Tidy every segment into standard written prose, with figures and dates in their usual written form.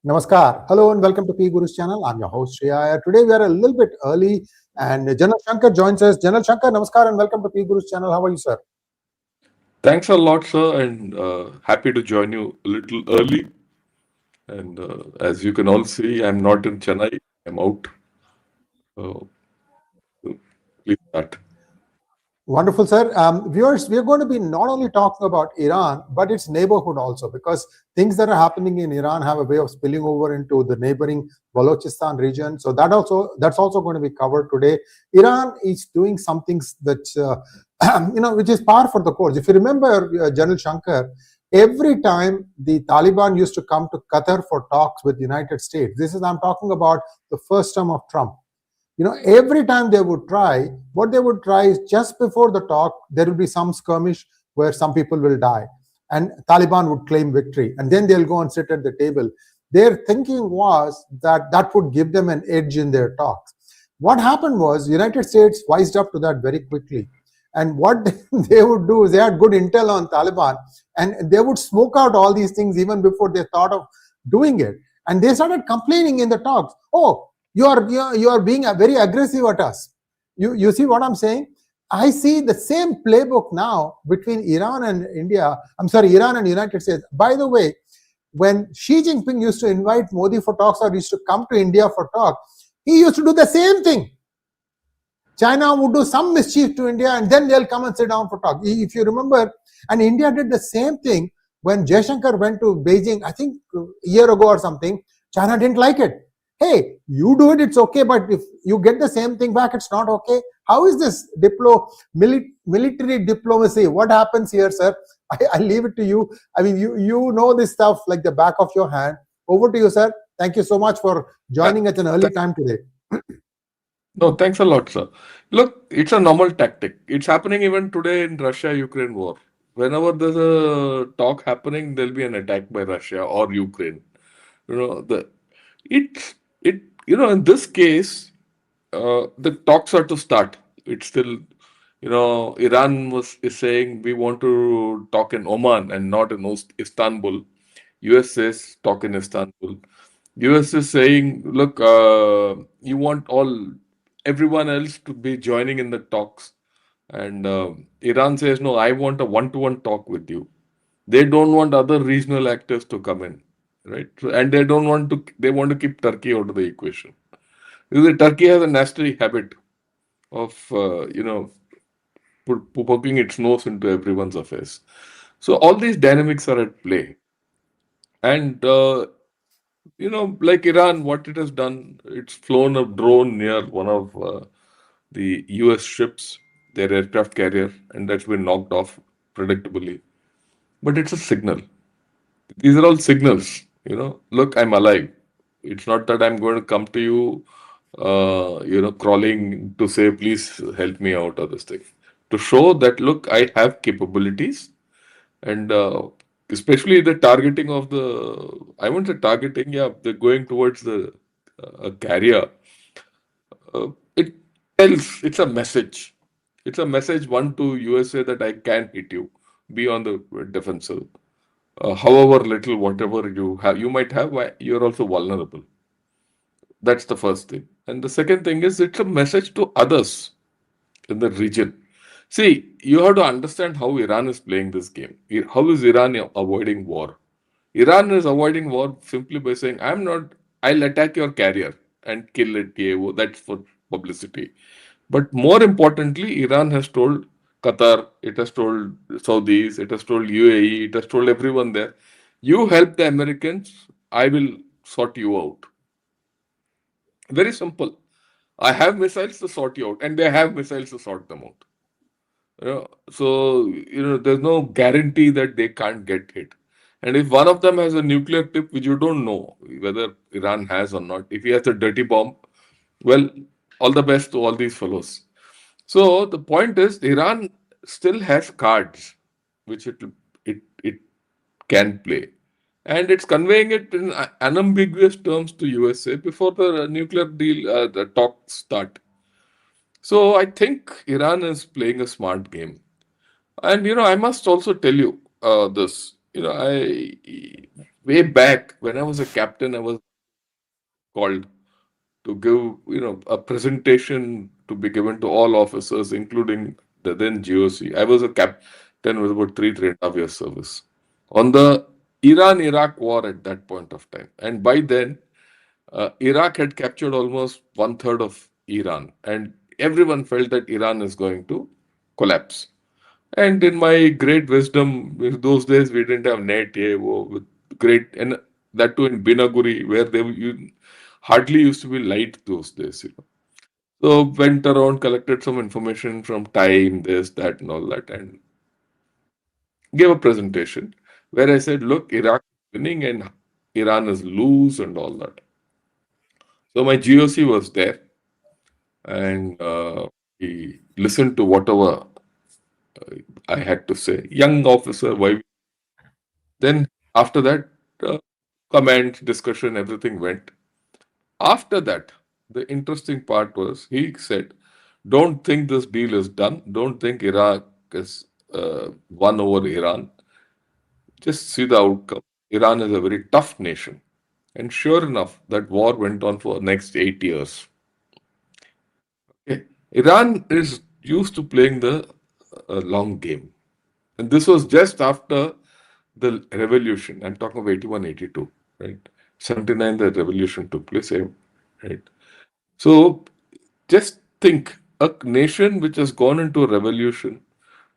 Namaskar. Hello and welcome to P Guru's channel. I'm your host Shreya. Today we are a little bit early and General Shankar joins us. General Shankar, Namaskar and welcome to P Guru's channel. How are you, sir? Thanks a lot, sir, and happy to join you a little early. And as you can all see, I'm not in Chennai. I'm out. So please start. Wonderful, sir. Viewers, we are going to be not only talking about Iran, but its neighborhood also, because things that are happening in Iran have a way of spilling over into the neighboring Balochistan region. So that's also going to be covered today. Iran is doing something that which is par for the course. If you remember, General Shankar, every time the Taliban used to come to Qatar for talks with the United States, I'm talking about the first term of Trump. Every time they would try, what they would try is just before the talk, there will be some skirmish where some people will die and Taliban would claim victory. And then they'll go and sit at the table. Their thinking was that would give them an edge in their talks. What happened was United States wised up to that very quickly. And what they would do is they had good intel on Taliban and they would smoke out all these things even before they thought of doing it. And they started complaining in the talks. Oh, you are being very aggressive at us. You see what I'm saying? I see the same playbook now between Iran and Iran and United States. By the way, when Xi Jinping used to invite Modi for talks or used to come to India for talk, he used to do the same thing. China would do some mischief to India and then they'll come and sit down for talk. If you remember, and India did the same thing when Jaishankar went to Beijing, I think a year ago or something. China didn't like it. Hey, you do it, it's okay, but if you get the same thing back, it's not okay. How is this military diplomacy? What happens here, sir? I leave it to you. I mean, you know this stuff like the back of your hand. Over to you, sir. Thank you so much for joining at an early time today. No, thanks a lot, sir. Look, it's a normal tactic. It's happening even today in Russia-Ukraine war. Whenever there's a talk happening, there'll be an attack by Russia or Ukraine. In this case, the talks are to start. It's still, Iran is saying we want to talk in Oman and not in Istanbul. US says talk in Istanbul. US is saying, look, you want everyone else to be joining in the talks. And Iran says, no, I want a one-to-one talk with you. They don't want other regional actors to come in. Right, and they want to keep Turkey out of the equation. Because Turkey has a nasty habit of poking its nose into everyone's affairs. So all these dynamics are at play, and like Iran, what it has done, it's flown a drone near one of the U.S. ships, their aircraft carrier, and that's been knocked off predictably. But it's a signal. These are all signals. Look, I'm alive. It's not that I'm going to come to you, crawling to say, please help me out of this thing. To show that, look, I have capabilities, and especially the targeting of I won't say targeting, yeah, they're going towards the carrier. It it's a message. It's a message, one, to USA that I can hit you. Be on the defensive. However little, whatever you might have, you're also vulnerable. That's the first thing. And the second thing is it's a message to others in the region. See, you have to understand how Iran is playing this game. How is Iran avoiding war? Iran is avoiding war simply by saying, I'll attack your carrier and kill it. That's for publicity. But more importantly, Iran has told Qatar, it has told Saudis, it has told UAE, it has told everyone there, you help the Americans, I will sort you out. Very simple. I have missiles to sort you out, and they have missiles to sort them out. So, there's no guarantee that they can't get hit. And if one of them has a nuclear tip, which you don't know whether Iran has or not, if he has a dirty bomb, well, all the best to all these fellows. So the point is, Iran still has cards which it can play, and it's conveying it in unambiguous terms to USA before the nuclear deal, the talks start. So I think Iran is playing a smart game. And I must also tell you this. I way back when I was a captain, I was called to give a presentation to be given to all officers, including the then GOC. I was a captain with about 3.5 years service on the Iran-Iraq war at that point of time, and by then Iraq had captured almost one third of Iran, and everyone felt that Iran is going to collapse. And in my great wisdom, in those days we didn't have net, with great, and that too in Binaguri, where hardly used to be light those days. So went around, collected some information from time, this, that, and all that, and gave a presentation where I said, look, Iraq is winning and Iran is loose and all that. So my GOC was there, and he listened to whatever I had to say. Young officer, why? Then after that, uh, comment, discussion, everything went. After that, the interesting part was he said, "Don't think this deal is done. Don't think Iraq is won over Iran. Just see the outcome. Iran is a very tough nation." And sure enough, that war went on for the next 8 years. Okay. Iran is used to playing the long game. And this was just after the revolution. I'm talking of 81, 82, right? 79, the revolution took place, right? So just think a nation which has gone into a revolution,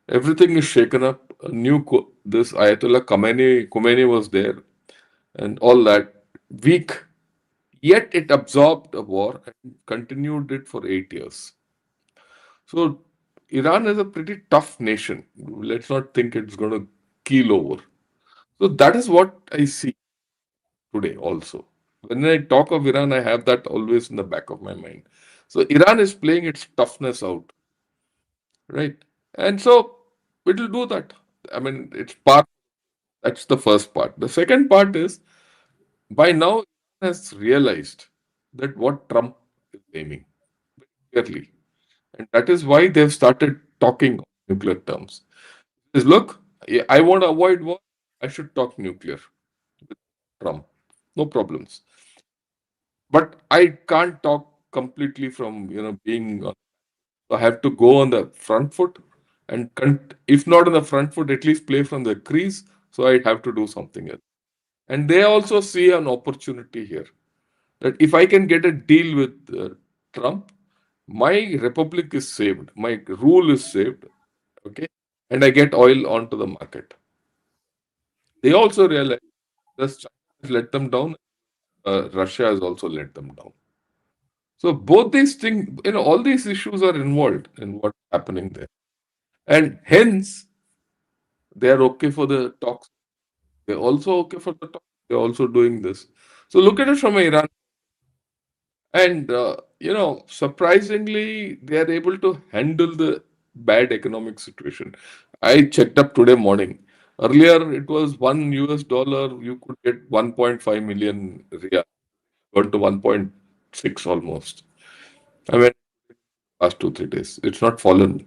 everything is shaken up. This Ayatollah Khomeini was there, and all that. Weak, yet it absorbed a war and continued it for 8 years. So Iran is a pretty tough nation. Let's not think it's going to keel over. So that is what I see today also. When I talk of Iran, I have that always in the back of my mind. So Iran is playing its toughness out, right? And so it will do that. I mean, it's part, that's the first part. The second part is by now Iran has realized that what Trump is aiming clearly. And that is why they've started talking on nuclear terms. Is look, I want to avoid war. I should talk nuclear with Trump. No problems. But I can't talk completely from being. I have to go on the front foot, and if not on the front foot, at least play from the crease. So I have to do something else. And they also see an opportunity here that if I can get a deal with Trump, my republic is saved, my rule is saved, okay, and I get oil onto the market. They also realize that China has let them down, Russia has also let them down. So both these things, all these issues are involved in what's happening there. And hence, they are okay for the talks. They're also okay for the talks. They're also doing this. So look at it from Iran. And, surprisingly, they are able to handle the bad economic situation. I checked up today morning. Earlier, it was $1, you could get 1.5 million riyal, gone to 1.6 almost. I mean, last 2, 3 days. It's not fallen.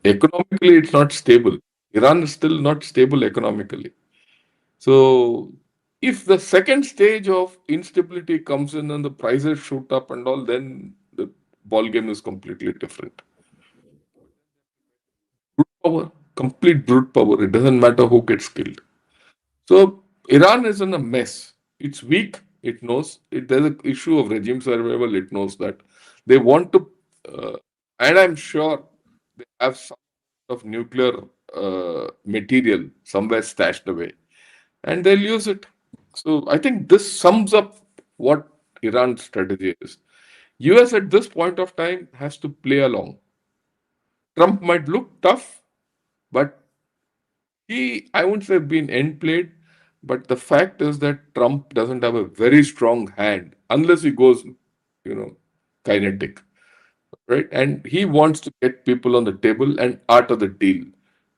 Economically, it's not stable. Iran is still not stable economically. So, if the second stage of instability comes in and the prices shoot up and all, then the ball game is completely different. Brute power, complete brute power. It doesn't matter who gets killed. So, Iran is in a mess. It's weak. It knows. There's an issue of regime survival. It knows that. They want to, uh, and I'm sure they have some of nuclear material somewhere stashed away, and they'll use it. So I think this sums up what Iran's strategy is. US at this point of time has to play along. Trump might look tough, but I wouldn't say been end played, but the fact is that Trump doesn't have a very strong hand unless he goes, kinetic, right? And he wants to get people on the table and out of the deal.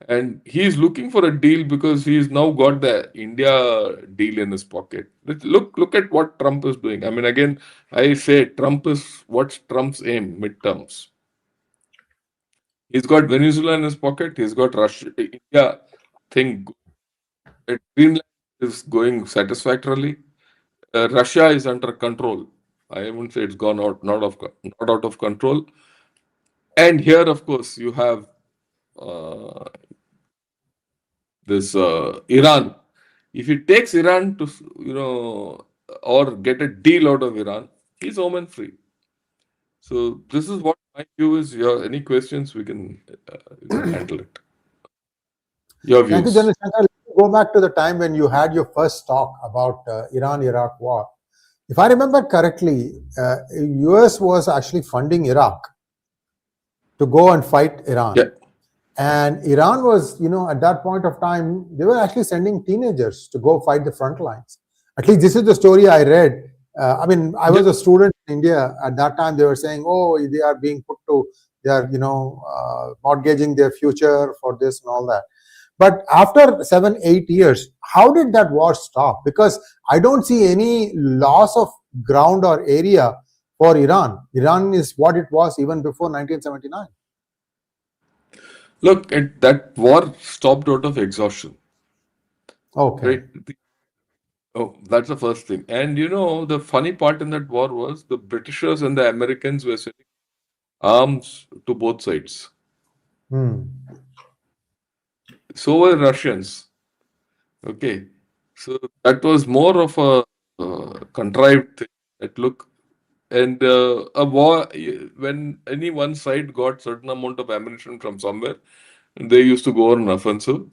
And he's looking for a deal because he's now got the India deal in his pocket. Look at what Trump is doing. I mean, again, I say what's Trump's aim midterms. He's got Venezuela in his pocket. He's got Russia, India thing. Greenland is going satisfactorily. Russia is under control. I wouldn't say it's gone out, not out of control. And here, of course, you have uh, this Iran. If he takes Iran to, or get a deal out of Iran, he's home and free. So this is what my view is. Any questions, we can handle it. Your Thank you, views. General Shankar. Let's go back to the time when you had your first talk about Iran-Iraq war. If I remember correctly, US was actually funding Iraq to go and fight Iran. Yeah. And Iran was, at that point of time, they were actually sending teenagers to go fight the front lines. At least this is the story I read. I was a student in India at that time. They were saying, oh, they are being put to, they are, mortgaging their future for this and all that. But after 7-8 years, how did that war stop? Because I don't see any loss of ground or area for Iran. Iran is what it was even before 1979. Look, that war stopped out of exhaustion. Okay. Right? That's the first thing. And the funny part in that war was the Britishers and the Americans were selling arms to both sides. So were Russians. Okay. So that was more of a contrived thing. And a war, when any one side got certain amount of ammunition from somewhere, they used to go on an offensive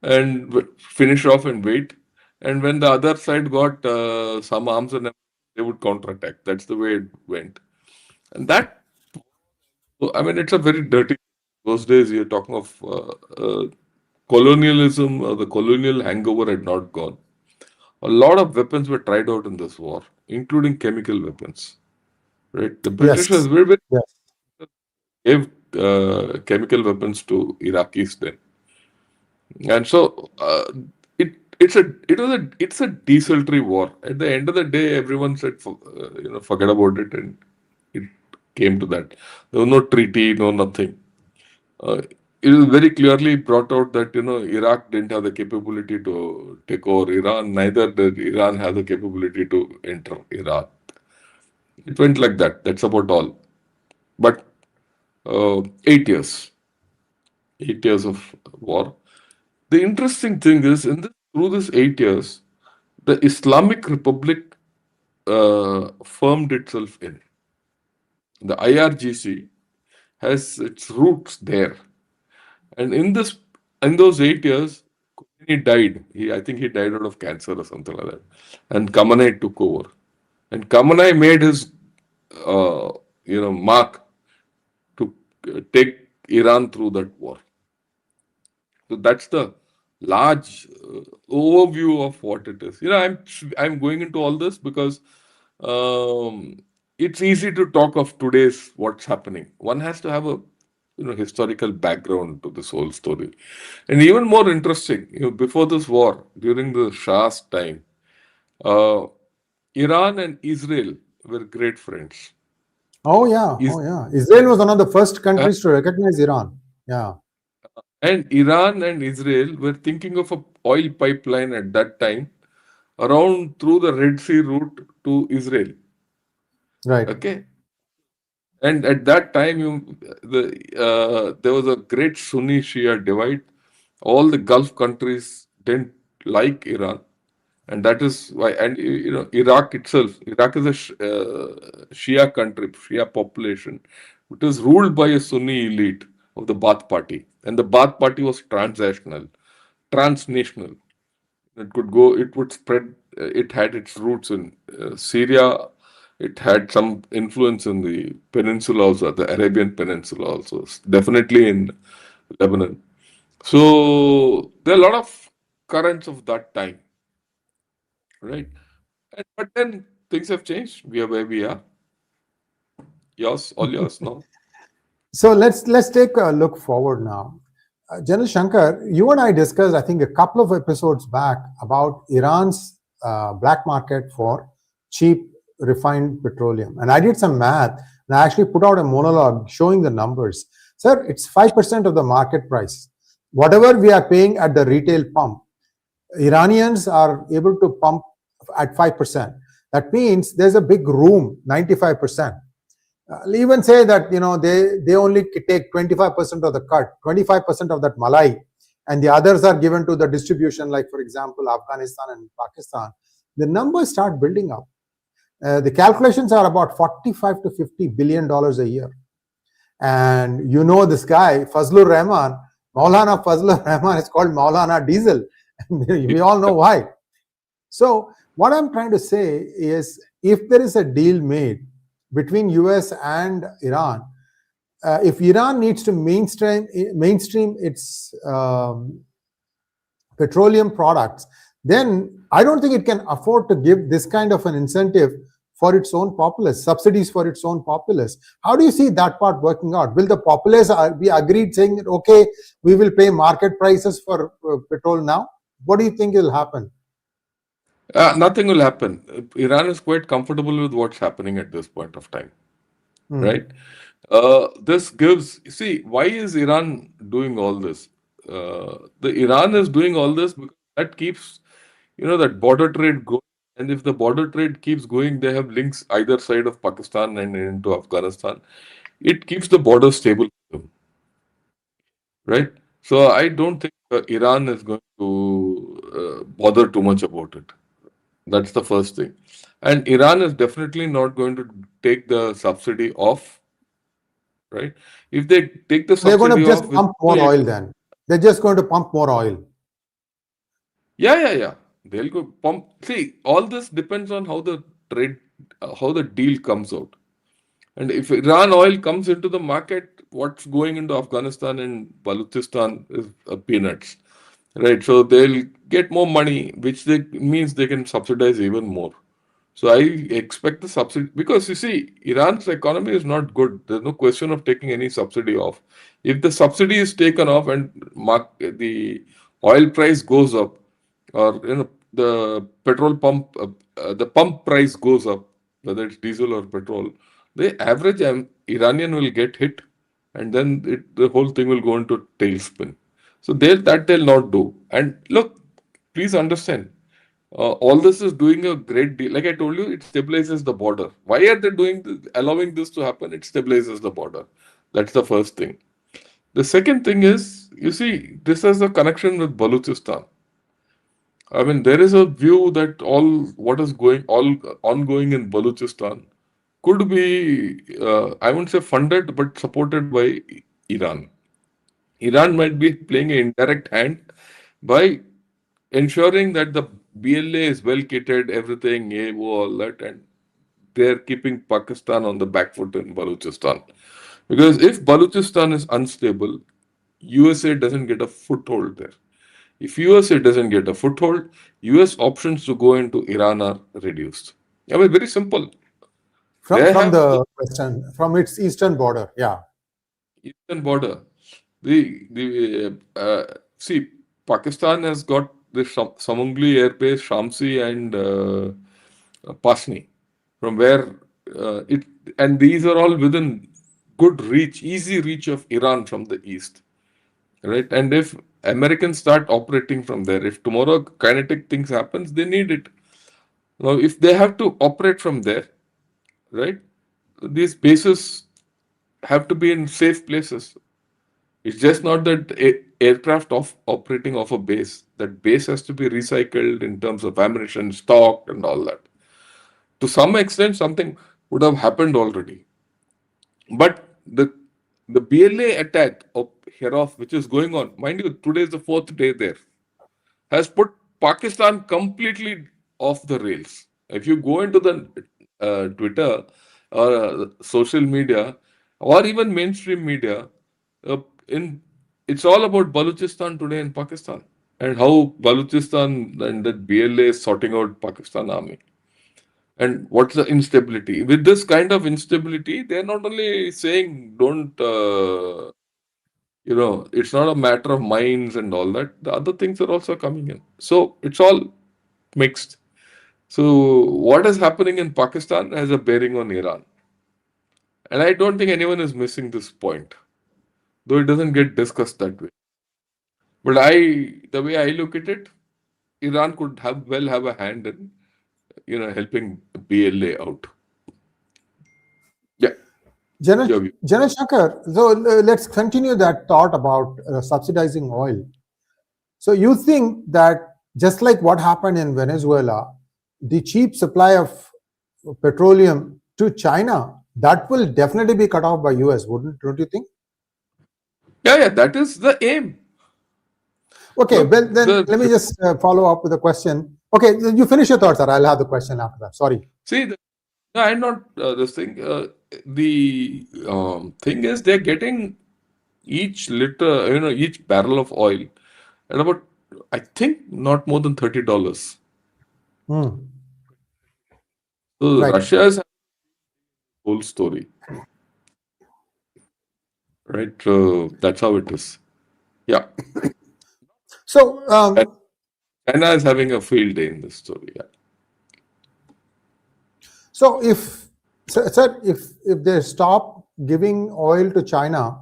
and finish off and wait. And when the other side got some arms and they would counterattack. That's the way it went. And that, it's a very dirty. Those days, you're talking of colonialism, the colonial hangover had not gone. A lot of weapons were tried out in this war, including chemical weapons. Right? The Britishers gave chemical weapons to Iraqis then, and so it's a desultory war. At the end of the day, everyone said, forget about it, and it came to that. There was no treaty, no nothing. It is very clearly brought out that Iraq didn't have the capability to take over Iran. Neither did Iran have the capability to enter Iraq. It went like that. That's about all. But 8 years, 8 years of war. The interesting thing is, through this 8 years, the Islamic Republic firmed itself in. The IRGC has its roots there, and in those 8 years, he died. I think he died out of cancer or something like that. And Khamenei took over, and Khamenei made his mark to take Iran through that war. So that's the large overview of what it is. I'm going into all this because it's easy to talk of today's what's happening. One has to have a historical background to this whole story. And even more interesting, before this war, during the Shah's time, Iran and Israel were great friends. Oh yeah. Israel was one of the first countries to recognize Iran. Yeah. And Iran and Israel were thinking of a oil pipeline at that time around through the Red Sea route to Israel. Right. Okay. And at that time, there was a great Sunni Shia divide. All the Gulf countries didn't like Iran, and that is why. And Iraq itself, Iraq is a Shia country, Shia population. It was ruled by a Sunni elite of the Baath Party, and the Baath Party was transnational. It would spread. It had its roots in Syria. It had some influence in the peninsula also, the Arabian Peninsula also, definitely in Lebanon. So there are a lot of currents of that time, right? But then things have changed. We are where we are. Yours, all yours now. So let's take a look forward now. General Shankar, you and I discussed, I think, a couple of episodes back about Iran's black market for cheap refined petroleum. And I did some math and I actually put out a monologue showing the numbers. Sir, it's 5% of the market price. Whatever we are paying at the retail pump, Iranians are able to pump at 5%. That means there's a big room, 95%. I'll even say that they only take 25% of the cut, 25% of that malai, and the others are given to the distribution, like for example Afghanistan and Pakistan. The numbers start building up. The calculations are about 45 to 50 billion dollars a year. And this guy Fazlur Rahman, Maulana Fazlur Rahman, is called Maulana Diesel. We all know why. So what I'm trying to say is, if there is a deal made between US and Iran, if Iran needs to mainstream its petroleum products, then I don't think it can afford to give this kind of an incentive for its own populace, subsidies for its own populace. How do you see that part working out? Will the populace be agreed saying that, okay, we will pay market prices for petrol now? What do you think will happen? Nothing will happen. Iran is quite comfortable with what's happening at this point of time, right? This gives, see, why is Iran doing all this? The Iran is doing all this because that keeps, that border trade going. And if the border trade keeps going, they have links either side of Pakistan and into Afghanistan. It keeps the border stable, right? So I don't think Iran is going to bother too much about it. That's the first thing. And Iran is definitely not going to take the subsidy off, right? If they take the They're going to subsidy just off, pump more oil then. They're just going to pump more oil. yeah. They'll go pump. See, all this depends on how the trade, how the deal comes out. And if Iran oil comes into the market, what's going into Afghanistan and Balochistan is peanuts, right? So they'll get more money, which means they can subsidize even more. So I expect the subsidy, because you see, Iran's economy is not good. There's no question of taking any subsidy off. If the subsidy is taken off and the oil price goes up, or the petrol pump, the pump price goes up, whether it's diesel or petrol, the average Iranian will get hit, and then the whole thing will go into tailspin. So they'll not do. And look, please understand. All this is doing a great deal. Like I told you, it stabilizes the border. Why are they doing this, allowing this to happen? It stabilizes the border. That's the first thing. The second thing is, you see, this has a connection with Balochistan. I mean, there is a view that all ongoing in Balochistan could be, I wouldn't say funded, but supported by Iran. Iran might be playing an indirect hand by ensuring that the BLA is well kitted, everything, all that, and they're keeping Pakistan on the back foot in Balochistan. Because if Balochistan is unstable, USA doesn't get a foothold there. If USA doesn't get a foothold, US options to go into Iran are reduced. I mean, very simple. They From have the from its eastern border, yeah. eastern border. See, Pakistan has got the Samungli airbase, Shamsi, and Pasni, from where it, and these are all within good reach, easy reach of Iran from the east, right? And if Americans start operating from there, if tomorrow kinetic things happens, they need it. Now, if they have to operate from there, right? These bases have to be in safe places. It's just not that aircraft operating off a base. That base has to be recycled in terms of ammunition, stock, and all that. To some extent, something would have happened already. But the BLA attack of Herof, which is going on, mind you, today is the fourth day there, has put Pakistan completely off the rails. If you go into the Twitter or social media or even mainstream media, in it's all about Balochistan today in Pakistan, and how Balochistan and the BLA is sorting out Pakistan army. And what's the instability? With this kind of instability, they're not only saying don't, it's not a matter of minds and all that. The other things are also coming in. So it's all mixed. So what is happening in Pakistan has a bearing on Iran. And I don't think anyone is missing this point. though it doesn't get discussed that way. But the way I look at it, Iran could have a hand in, helping PLA out. Yeah, your view. Janesh Shankar, so let's continue that thought about subsidizing oil. So you think that just like what happened in Venezuela, the cheap supply of petroleum to China, that will definitely be cut off by US, don't you think? Yeah, that is the aim. Okay, Look, well then let me just follow up with a question. Okay, you finish your thoughts, sir. I'll have the question after that. Sorry. see, no, I'm not this thing. The thing is, they're getting each liter, each barrel of oil at about, I think, not more than $30. Hmm. So Right. Russia is a whole story, right? That's how it is. Yeah, So and China is having a field day in this story. Yeah. So sir, if they stop giving oil to China,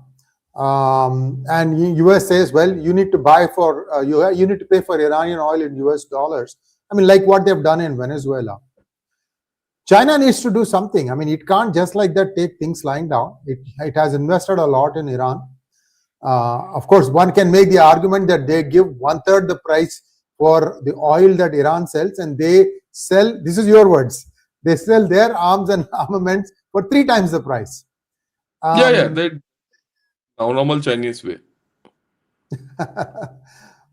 and US says, well, you need to buy for you need to pay for Iranian oil in US dollars. I mean, like what they've done in Venezuela. China needs to do something. I mean, it can't just like that take things lying down. It has invested a lot in Iran. Of course, one can make the argument that they give one third the price for the oil that Iran sells, and they sell. This is your words. They sell their arms and armaments for three times the price. Yeah, Um, they normal Chinese way.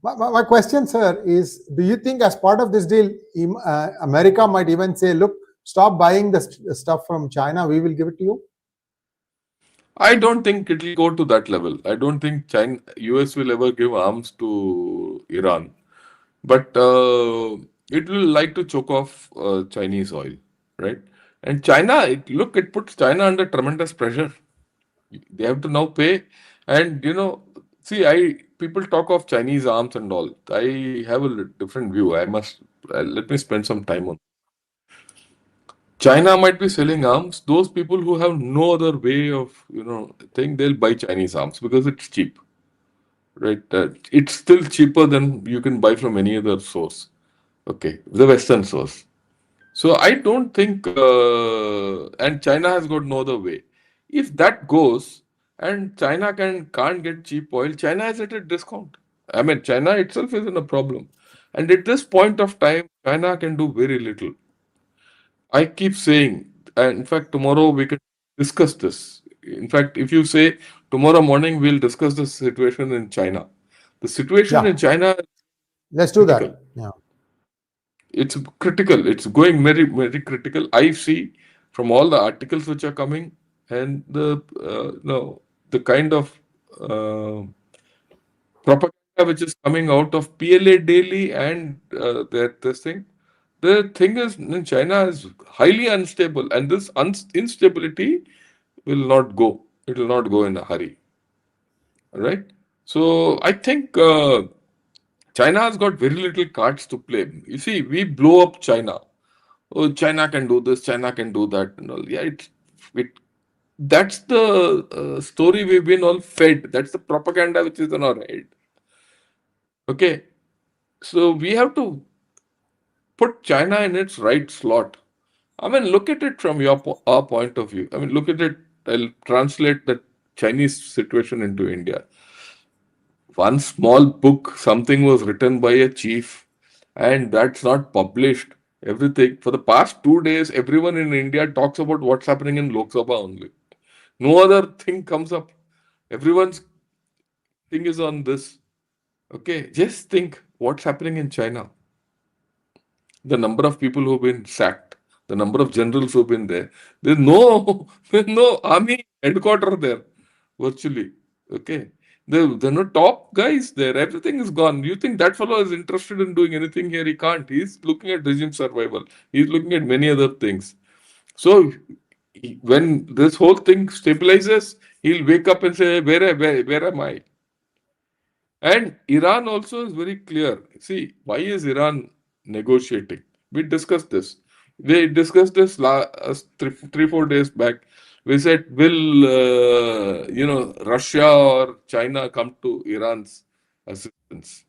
my question, sir, is: do you think, as part of this deal, America might even say, "Look, stop buying the stuff from China. We will give it to you." I don't think it will go to that level. I don't think US will ever give arms to Iran, but it will like to choke off Chinese oil, right? And China, it puts China under tremendous pressure. They have to now pay, and see, I people talk of Chinese arms and all. I have a different view. I must let me spend some time on. China might be selling arms. Those people who have no other way of, thing, they'll buy Chinese arms because it's cheap, right? It's still cheaper than you can buy from any other source. Okay, the Western source. So I don't think, and China has got no other way. If that goes, and China can't get cheap oil, China is at a discount. I mean, China itself is in a problem, and at this point of time, China can do very little. I keep saying, and in fact, tomorrow we can discuss this. In fact, if you say tomorrow morning we'll discuss the situation in China, the situation in Yeah, China is let's do critical. that. Yeah. It's critical. It's going very, very critical. I see from all the articles which are coming and the no the kind of uh, propaganda which is coming out of PLA daily and that this thing. The thing is, in China is highly unstable, and this instability will not go. It will not go in a hurry, right? So I think China has got very little cards to play. You see, we blow up China. Oh, China can do this, China can do that, and all. Yeah, it that's the story we've been all fed. That's the propaganda which is in our head. Okay, so we have to put China in its right slot. I mean, look at it from our point of view. I mean, look at it. I'll translate the Chinese situation into India. One small book, something was written by a chief, and that's not published. Everything for the past 2 days, everyone in India talks about what's happening in Lok Sabha only. No other thing comes up. Everyone's thing is on this. Okay, just think what's happening in China. The number of people who've been sacked, the number of generals who've been there. There's no, there's no army headquarter there, virtually. Okay. There are no top guys there. Everything is gone. You think that fellow is interested in doing anything here? He can't. He's looking at regime survival. He's looking at many other things. So when this whole thing stabilizes, he'll wake up and say, where am I? And Iran also is very clear. See, why is Iran negotiating? We discussed this. We discussed this 3, 4 days back. We said, will Russia or China come to Iran's assistance?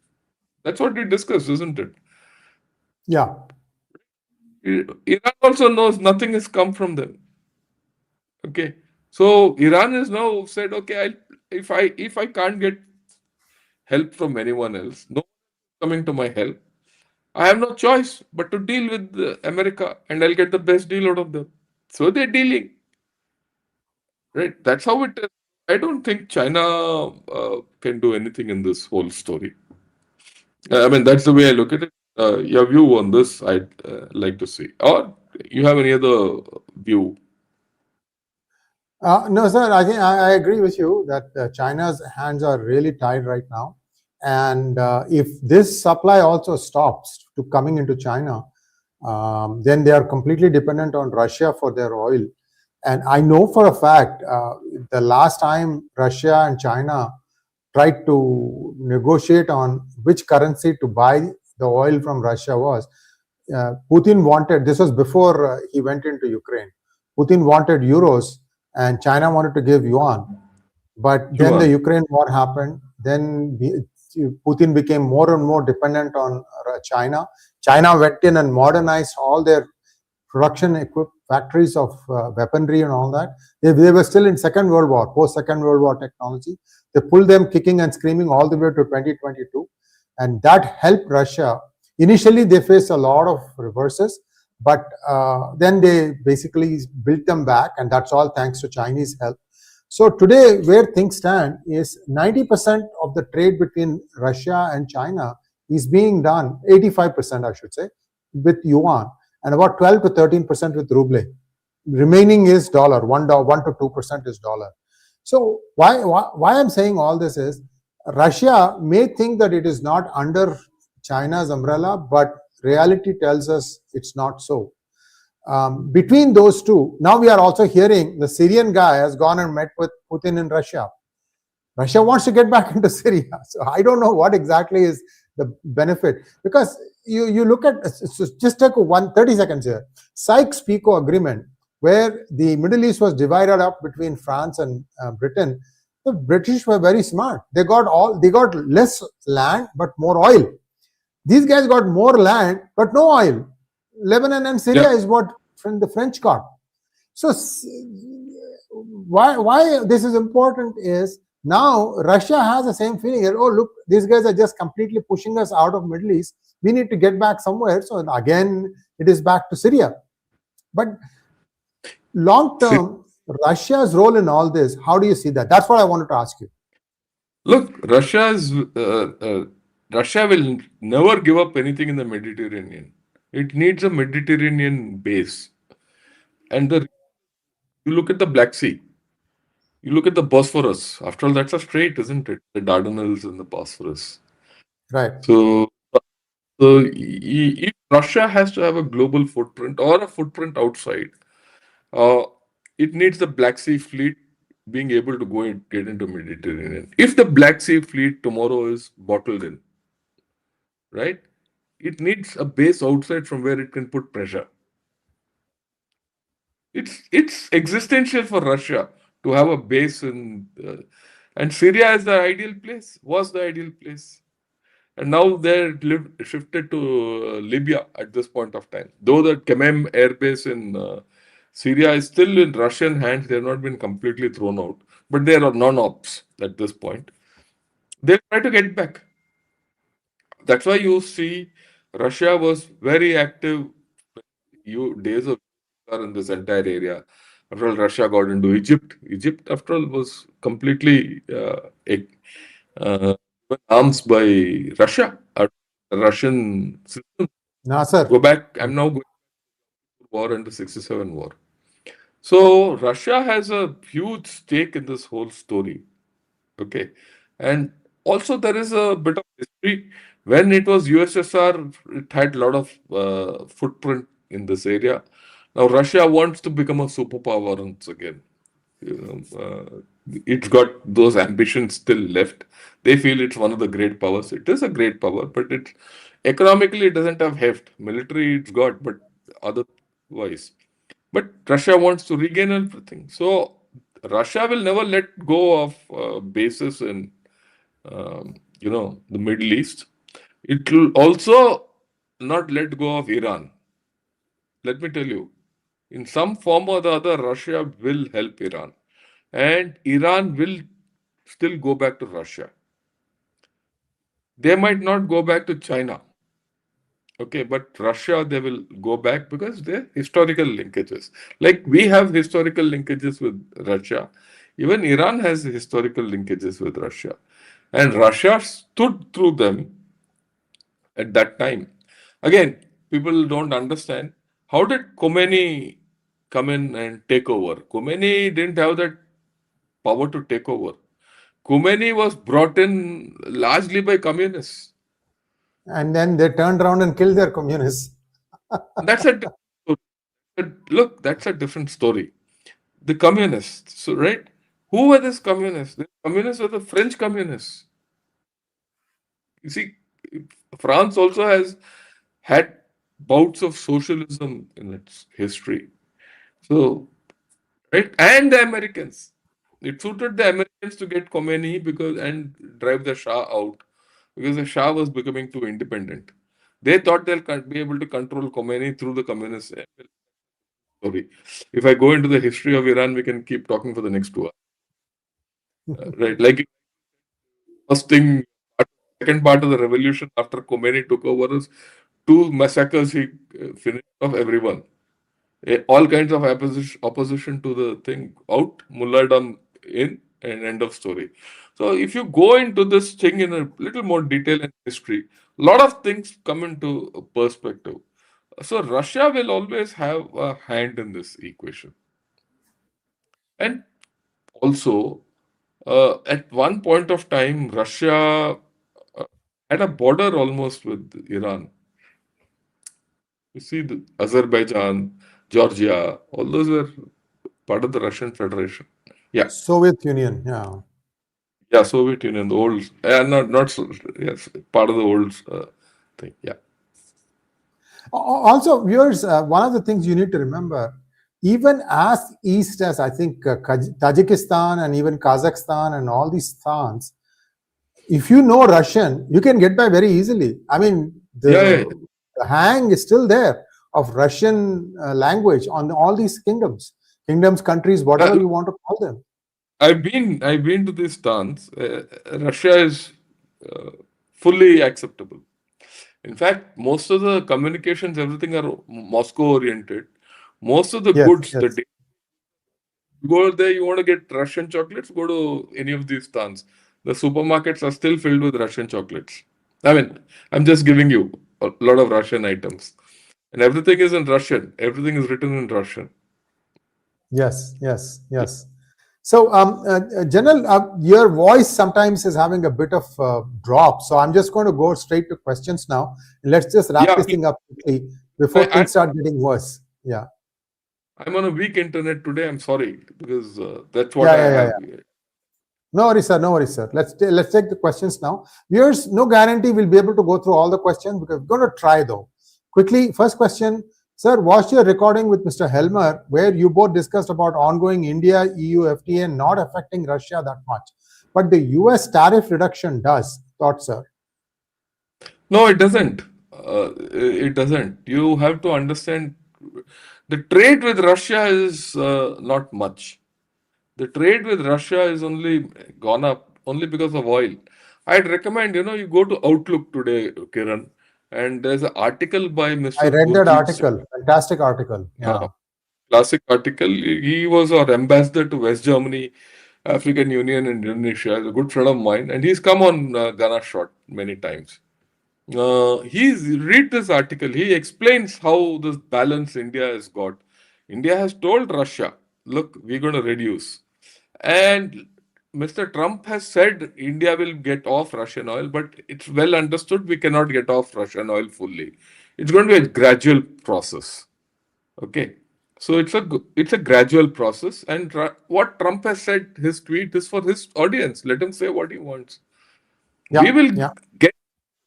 That's what we discussed, isn't it? Yeah. Iran also knows nothing has come from them. Okay, so Iran has now said, okay, if I can't get help from anyone else, no one coming to my help, I have no choice but to deal with America, and I'll get the best deal out of them. So they're dealing, right? That's how it is. I don't think China can do anything in this whole story. I mean, that's the way I look at it. Your view on this, I'd like to see. Or you have any other view? No, sir, I think I agree with you that China's hands are really tied right now. And if this supply also stops to coming into China, then they are completely dependent on Russia for their oil. And I know for a fact the last time Russia and China tried to negotiate on which currency to buy the oil from Russia was, Putin wanted, this was before he went into Ukraine, Putin wanted euros and China wanted to give yuan. But then the Yuan. Ukraine war happened. Then Putin became more and more dependent on China. China went in and modernized all their production equip factories of weaponry and all that. They were still in Second World War, post Second World War technology. They pulled them kicking and screaming all the way to 2022, and that helped Russia. Initially, they faced a lot of reverses, but then they basically built them back, and that's all thanks to Chinese help. So today, where things stand is 90% of the trade between Russia and China is being done, 85%, I should say, with yuan, and about 12 to 13% with ruble. Remaining is dollar, 1 to 2% is dollar. So why I'm saying all this is Russia may think that it is not under China's umbrella, but reality tells us it's not so. Between those two, now we are also hearing the Syrian guy has gone and met with Putin in Russia. Russia wants to get back into Syria. So I don't know what exactly is the benefit, because you look at, just take 30 seconds here. Sykes-Picot agreement, where the Middle East was divided up between France and Britain. The British were very smart. They got less land but more oil. These guys got more land but no oil. Lebanon and Syria is what the French got. So why this is important is now Russia has the same feeling. Oh, look, these guys are just completely pushing us out of Middle East. We need to get back somewhere. So again, it is back to Syria. But long term, Russia's role in all this, how do you see that? That's what I wanted to ask you. Look, Russia will never give up anything in the Mediterranean. It needs a Mediterranean base. And you look at the Black Sea, you look at the Bosphorus. After all, that's a strait, isn't it? The Dardanelles and the Bosphorus. Right. So if Russia has to have a global footprint or a footprint outside, it needs the Black Sea fleet being able to go and get into Mediterranean. If the Black Sea fleet tomorrow is bottled in, right, it needs a base outside from where it can put pressure. It's existential for Russia to have a base in, and Syria is the ideal place, was the ideal place. And now they're shifted to Libya at this point of time. Though the Kemem air base in Syria is still in Russian hands, they have not been completely thrown out. But they are non-ops at this point. They try to get back. That's why you see Russia was very active days of in this entire area. After all, Russia got into Egypt. Egypt, after all, was completely arms by Russia, Russian system. Nasser. Go back. I'm now going to war and the 67 war. So Russia has a huge stake in this whole story. Okay, and also there is a bit of history. When it was USSR, it had a lot of footprint in this area. Now Russia wants to become a superpower once again. It's got those ambitions still left. They feel it's one of the great powers. It is a great power, but it economically it doesn't have heft. Military it's got, but otherwise. but Russia wants to regain everything. So Russia will never let go of bases in the Middle East. It will also not let go of Iran. Let me tell you, in some form or the other, Russia will help Iran, and Iran will still go back to Russia. They might not go back to China. Okay, but Russia, they will go back because they're historical linkages. Like we have historical linkages with Russia. Even Iran has historical linkages with Russia. And Russia stood through them at that time. Again, people don't understand how did Khomeini come in and take over? Khomeini didn't have that power to take over. Khomeini was brought in largely by communists. And then they turned around and killed their communists. That's a look, that's a different story. The communists, so right? Who were these communists? The communists were the French communists. You see, France also has had bouts of socialism in its history. So, right? And the Americans. It suited the Americans to get Khomeini because and drive the Shah out because the Shah was becoming too independent. They thought they'll be able to control Khomeini through the communist story. If I go into the history of Iran, we can keep talking for the next 2 hours. Right? Like first thing, second part of the revolution after Khomeini took over is two massacres he finished off everyone. All kinds of opposition to the thing out, mulladam in, and end of story. So if you go into this thing in a little more detail and history, a lot of things come into perspective. So Russia will always have a hand in this equation. And also, at one point of time, Russia had a border almost with Iran. You see, the Azerbaijan, Georgia, all those were part of the Russian Federation. Yeah, Soviet Union, yeah. yeah, Soviet Union, the old, not so, yes, part of the old thing. Yeah, Also, viewers, one of the things you need to remember, even as east as I think Tajikistan and even Kazakhstan and all these stans, if you know Russian, you can get by very easily. I mean, yeah, the hang is still there of Russian language on all these kingdoms, countries, yeah. whatever you want to call them. I've been to this stance. Russia is uh, fully acceptable. In fact, most of the communications, everything are Moscow oriented. Most of the Yes, goods, yes. you go there, you want to get Russian chocolates, go to any of these stands. The supermarkets are still filled with Russian chocolates. I mean, I'm just giving you a lot of Russian items. And everything is in Russian. Everything is written in Russian. Yes, yes, yes. So, General, your voice sometimes is having a bit of drop. So, I'm just going to go straight to questions now. Let's just wrap Yeah, this thing up quickly before I, things start getting worse. Yeah. I'm on a weak internet today. I'm sorry because that's what Yeah, I yeah, yeah, have. yeah. No worries, sir. No worries, sir. Let's take the questions now. Viewers, no guarantee we'll be able to go through all the questions because we're going to try though. Quickly, first question, sir. Watched your recording with Mr. Helmer where you both discussed about ongoing India EU FTA not affecting Russia that much, but the US tariff reduction does. Thought, sir. No, it doesn't. It doesn't. You have to understand the trade with Russia is not much. The trade with Russia is only gone up only because of oil. I'd recommend, you go to Outlook today, Kiran, and there's an article by I Mr. read that Gurjeet Singh, article. Fantastic article. Yeah. classic article. He was our ambassador to West Germany, African Union, and Indonesia. He's a good friend of mine, and he's come on Ghana Shot many times. He's read this article. He explains how this balance India has got. India has told Russia, look, we're going to reduce. And Mr. Trump has said India will get off Russian oil, but it's well understood we cannot get off Russian oil fully. It's going to be a gradual process. Okay. So it's a gradual process. And what Trump has said, his tweet is for his audience. Let him say what he wants. Yeah. We will Yeah. get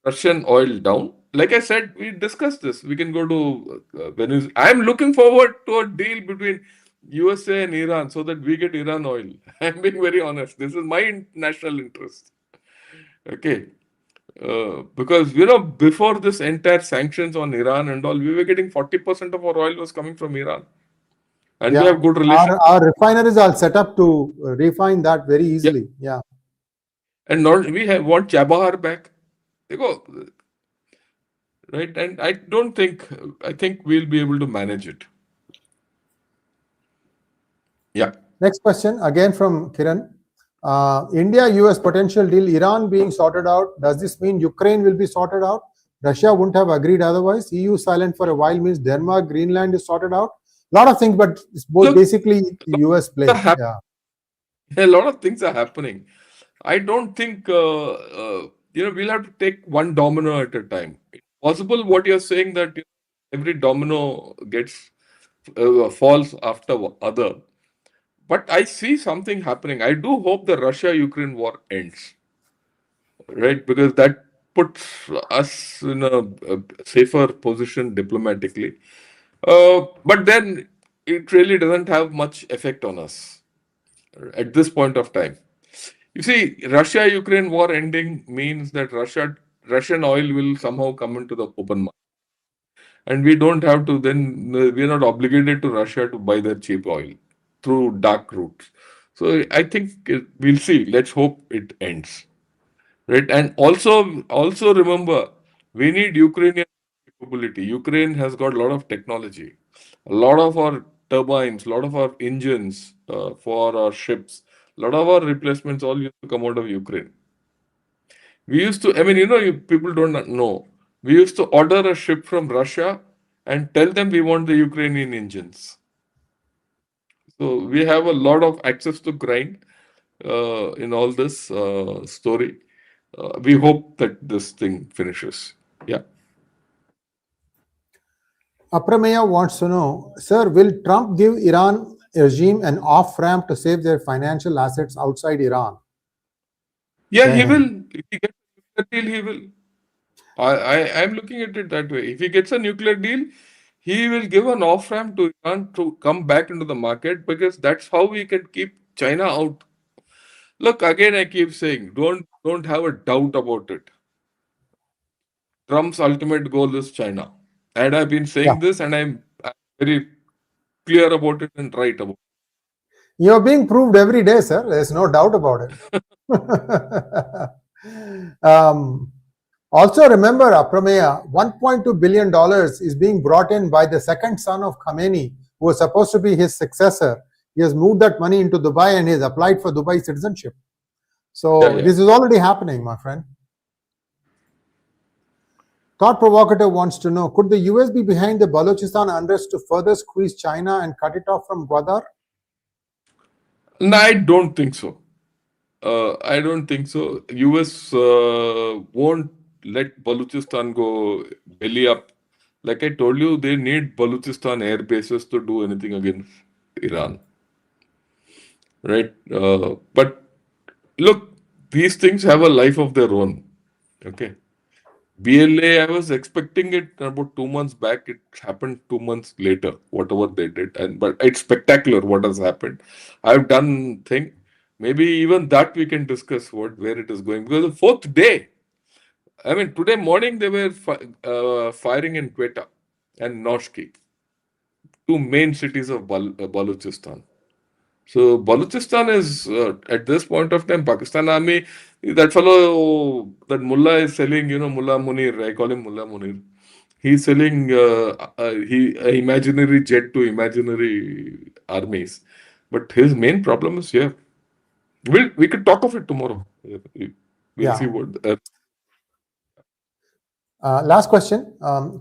Russian oil down, like I said, we discussed this. We can go to Venezuela. I'm looking forward to a deal between USA and Iran so that we get Iran oil. I'm being very honest. This is my national interest. Okay. Because, before this entire sanctions on Iran and all, we were getting 40% of our oil was coming from Iran. And we Yeah, have good relations. our refineries are set up to refine that very Yeah. easily. Yeah. And not we have want Chabahar back. They go, right? And I think we'll be able to manage it. Yeah. Next question, again from Kiran. India-US potential deal, Iran being sorted out. Does this mean Ukraine will be sorted out? Russia wouldn't have agreed otherwise. EU silent for a while means Denmark, Greenland is sorted out. A lot of things, but it's both Look, basically US play. Yeah. a lot of things are happening. I don't think we'll have to take one domino at a time. It's possible what you're saying that every domino gets falls after other. But I see something happening. I do hope the Russia-Ukraine war ends, right? Because that puts us in a safer position diplomatically. But then it really doesn't have much effect on us at this point of time. You see, Russia-Ukraine war ending means that Russian oil will somehow come into the open market. And we don't have to then, we're not obligated to Russia to buy their cheap oil through dark routes. So I think we'll see. Let's hope it ends. Right. And also remember, we need Ukrainian capability. Ukraine has got a lot of technology, a lot of our turbines, a lot of our engines for our ships, a lot of our replacements all used to come out of Ukraine. We used to, I mean, people don't know. We used to order a ship from Russia and tell them we want the Ukrainian engines. So we have a lot of access to grind in all this story. We hope that this thing finishes. Yeah. Aprameya wants to know, sir, will Trump give Iran regime an off-ramp to save their financial assets outside Iran? Yeah, Jai he Hind. will. If he gets a nuclear deal, he will. I'm looking at it that way. If he gets a nuclear deal, he will give an off ramp to Iran to come back into the market because that's how we can keep China out. Look, again, I keep saying, don't have a doubt about it. Trump's ultimate goal is China, and I've been Yeah. saying this, and I'm very clear about it and right about it. You're being proved every day, sir. There's no doubt about it. Also, remember, Aprameya, $1.2 billion is being brought in by the second son of Khamenei, who was supposed to be his successor. He has moved that money into Dubai and he has applied for Dubai citizenship. So Yeah. this is already happening, my friend. Thought Provocative wants to know, could the US be behind the Balochistan unrest to further squeeze China and cut it off from Gwadar? No, I don't think so. I don't think so. US won't let Balochistan go belly up. Like I told you, they need Balochistan air bases to do anything against Iran, right? But look, these things have a life of their own. Okay. BLA, I was expecting it about 2 months back. It happened 2 months later, whatever they did. But it's spectacular what has happened. I've done thing. Maybe even that we can discuss where it is going. Because the fourth day, I mean, today morning they were firing in Quetta and Noshki, two main cities of Balochistan. So Balochistan is at this point of time, Pakistan army. That fellow, that mullah is selling. Mullah Munir. I call him Mullah Munir. He's selling imaginary jet to imaginary armies. But his main problem is here. We could talk of it tomorrow. We'll see Yeah. what. Last question.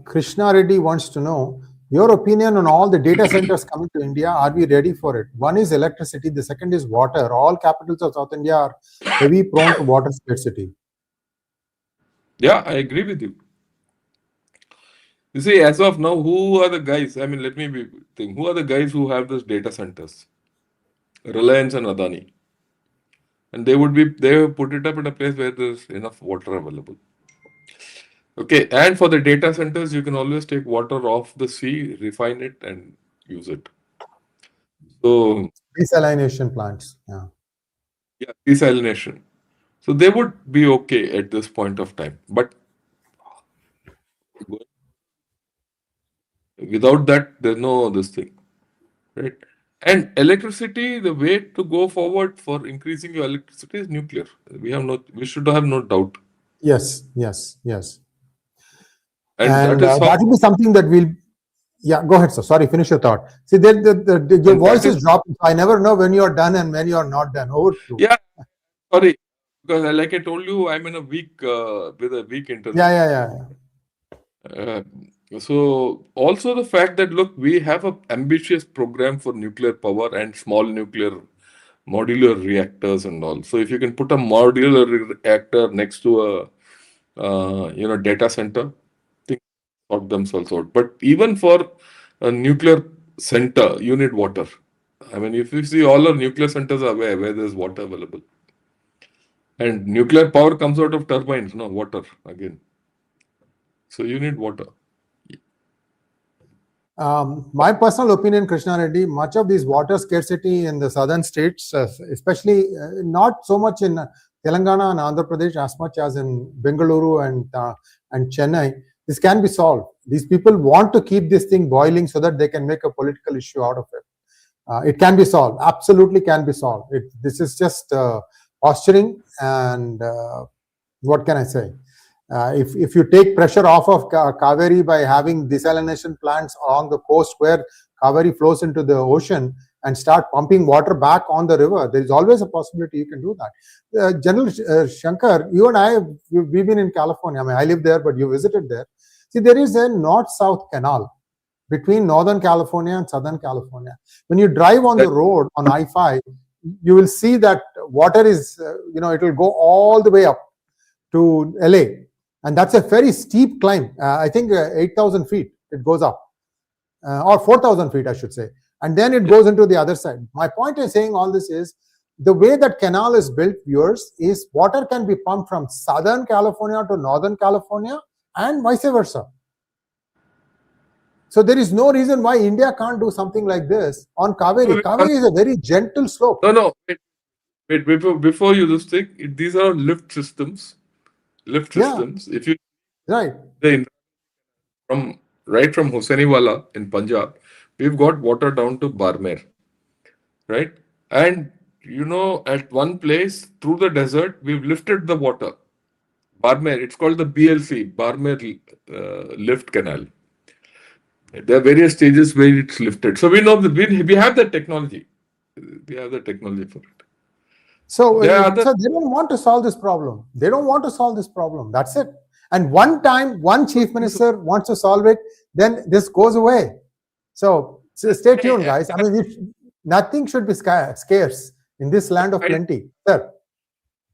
Krishna Reddy wants to know your opinion on all the data centers coming to India. Are we ready for it? One is electricity. The second is water. All capitals of South India are heavy prone to water scarcity. Yeah, I agree with you. You see, as of now, who are the guys? I mean, let me think. Who are the guys who have these data centers? Reliance and Adani. And they have put it up in a place where there's enough water available. Okay, and for the data centers, you can always take water off the sea, refine it, and use it. So, Desalination plants. Yeah. yeah, desalination. So they would be okay at this point of time. But without that, there's no this thing, right? And electricity, the way to go forward for increasing your electricity is nuclear. We should have no doubt. Yes, yes, yes. And that And is how, that will be something that we'll. Yeah, go ahead, sir. Sorry, finish your thought. See, your and voice that is is, dropping. I never know when you're done and when you're not done. Over to you. yeah, sorry. Because like I told you, I'm in a week, with a weak Yeah, internet. yeah, yeah. Uh, so also the fact that look, we have a ambitious program for nuclear power and small nuclear modular reactors and all. So if you can put a modular reactor next to a data center, things sort themselves out. But even for a nuclear center, you need water. I mean, if you see all our nuclear centers are where there's water available, and nuclear power comes out of turbines, no water again. So you need water. My personal opinion, Krishna Reddy, much of this water scarcity in the southern states, especially not so much in Telangana and Andhra Pradesh as much as in Bengaluru and Chennai, this can be solved. These people want to keep this thing boiling so that they can make a political issue out of it. It can be solved, absolutely can be solved. This is just posturing and what can I say? If you take pressure off of Kaveri by having desalination plants along the coast where Kaveri flows into the ocean and start pumping water back on the river, there is always a possibility you can do that. General Shankar, you and I, we've been in California. I mean, I live there, but you visited there. See, there is a north-south canal between Northern California and Southern California. When you drive on the That road on I-5, you will see that water is, it will go all the way up to LA. And that's a very steep climb. I think 8,000 feet it goes up, or 4,000 feet, I should say. And then it goes into the other side. My point in saying all this is the way that canal is built, viewers, is water can be pumped from Southern California to Northern California and vice versa. So there is no reason why India can't do something like this on Kaveri. Kaveri is a very gentle slope. no. Wait, before you this thing, these are lift systems. Lift Yeah, systems. If you right. say from right from Hossainiwala in Punjab, we've got water down to Barmer, right? And at one place through the desert, we've lifted the water. Barmer, it's called the BLC, Barmer Lift Canal. There are various stages where it's lifted. So we know that we have the technology. We have the technology for it. So, There are other. so they don't want to solve this problem. They don't want to solve this problem. That's it. And one time, one chief minister wants to solve it, then this goes away. So stay tuned, guys. I mean, nothing should be scarce in this land of plenty. Sir.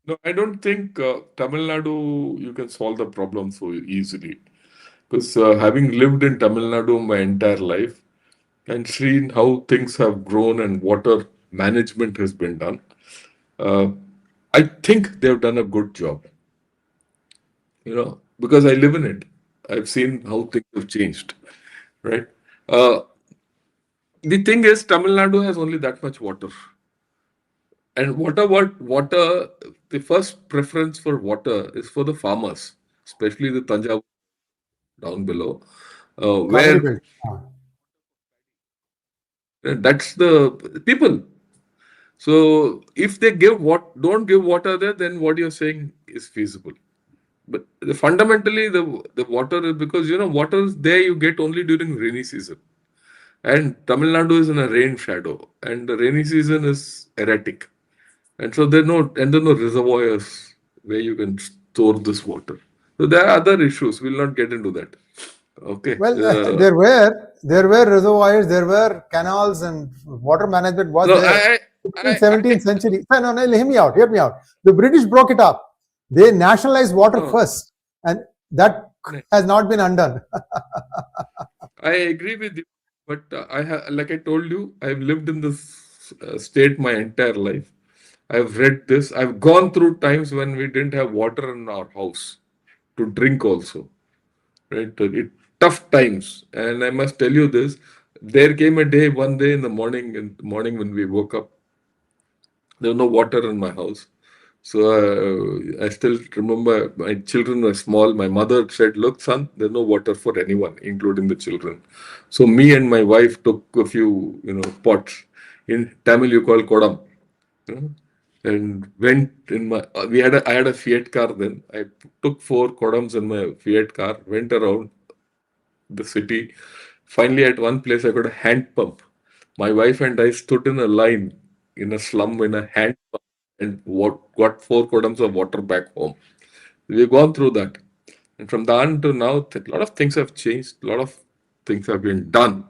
No, I don't think Tamil Nadu you can solve the problem so easily. Because having lived in Tamil Nadu my entire life and seen how things have grown and water management has been done, uh, I think they've done a good job. Because I live in it. I've seen how things have changed, right? Uh, the thing is, Tamil Nadu has only that much water. And water, the first preference for water is for the farmers, especially the Tanjavur down below, Kaveri where belt. that's the people. So if they don't give water there, then what you're saying is feasible. But fundamentally, the water is because water is there you get only during rainy season, and Tamil Nadu is in a rain shadow, and the rainy season is erratic, and so there are no reservoirs where you can store this water. So there are other issues. We'll not get into that. Okay. Well, there were reservoirs, there were canals, and water management was No, there. In I, 17th century. No, hear me out. Hear me out. The British broke it up. They nationalized water no, first, and that has not been undone. I agree with you, but like I told you, I've lived in this state my entire life. I've read this. I've gone through times when we didn't have water in our house to drink also. right? Tough times. And I must tell you this, there came a day, one day in the morning when we woke up, there was no water in my house. So I still remember my children were small. My mother said, "Look, son, there's no water for anyone, including the children." So me and my wife took a few, pots. In Tamil, you call kodam, you know, and went in my. I had a Fiat car then. I took 4 kodams in my Fiat car, went around the city. Finally, at one place, I got a hand pump. My wife and I stood in a line in a slum in a hand pump and got 4 kodams of water back home. We've gone through that. And from then to now, a lot of things have changed, a lot of things have been done.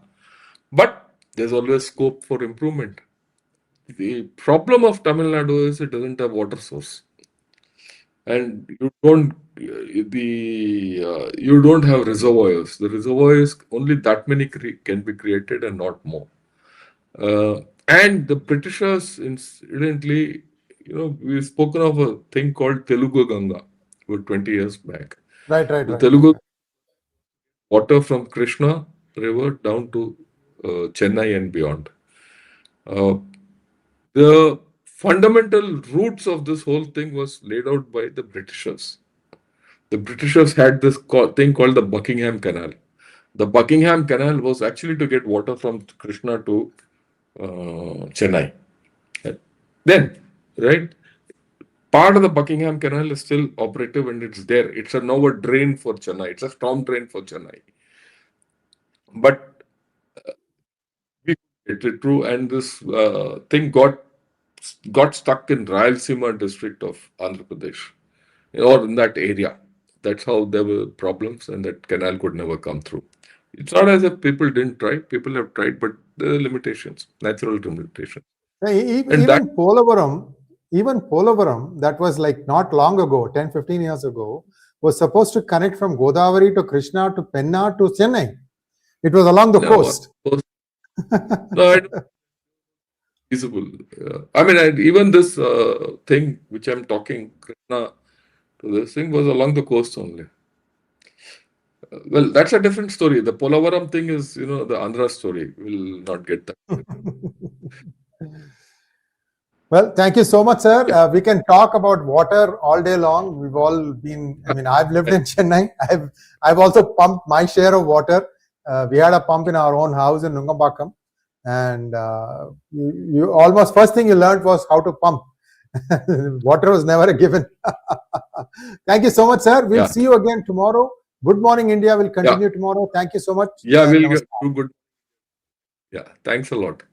But there's always scope for improvement. The problem of Tamil Nadu is it doesn't have water source. And you don't have reservoirs. The reservoirs only that many can be created and not more. And the Britishers, incidentally, we've spoken of a thing called Telugu Ganga about 20 years back. Right. The Telugu water from Krishna River down to Chennai and beyond. The fundamental roots of this whole thing was laid out by the Britishers. The Britishers had this thing called the Buckingham Canal. The Buckingham Canal was actually to get water from Krishna to Chennai. Then, right, part of the Buckingham Canal is still operative and it's there. It's now a drain for Chennai. It's a storm drain for Chennai. But we get it through, and this thing got stuck in Rayalaseema district of Andhra Pradesh, or in that area. That's how there were problems, and that canal could never come through. It's not as if people didn't try. People have tried, but there are limitations, natural limitations. And that Even Polavaram, that was like not long ago, 10, 15 years ago, was supposed to connect from Godavari to Krishna to Penna to Chennai. It was along the coast. No, I don't feasible. I mean, even this thing which I'm talking, Krishna, to this thing was along the coast only. Well, that's a different story. The Polavaram thing is, the Andhra story. We'll not get that. Well, thank you so much, sir. Yeah. We can talk about water all day long. We've all been, I've lived in Chennai. I've also pumped my share of water. We had a pump in our own house in Nungambakam. And you almost, first thing you learned was how to pump. Water was never a given. Thank you so much, sir. We'll see you again tomorrow. Good Morning India will continue tomorrow. Thank you so much. Yeah, we'll do good. Yeah, thanks a lot.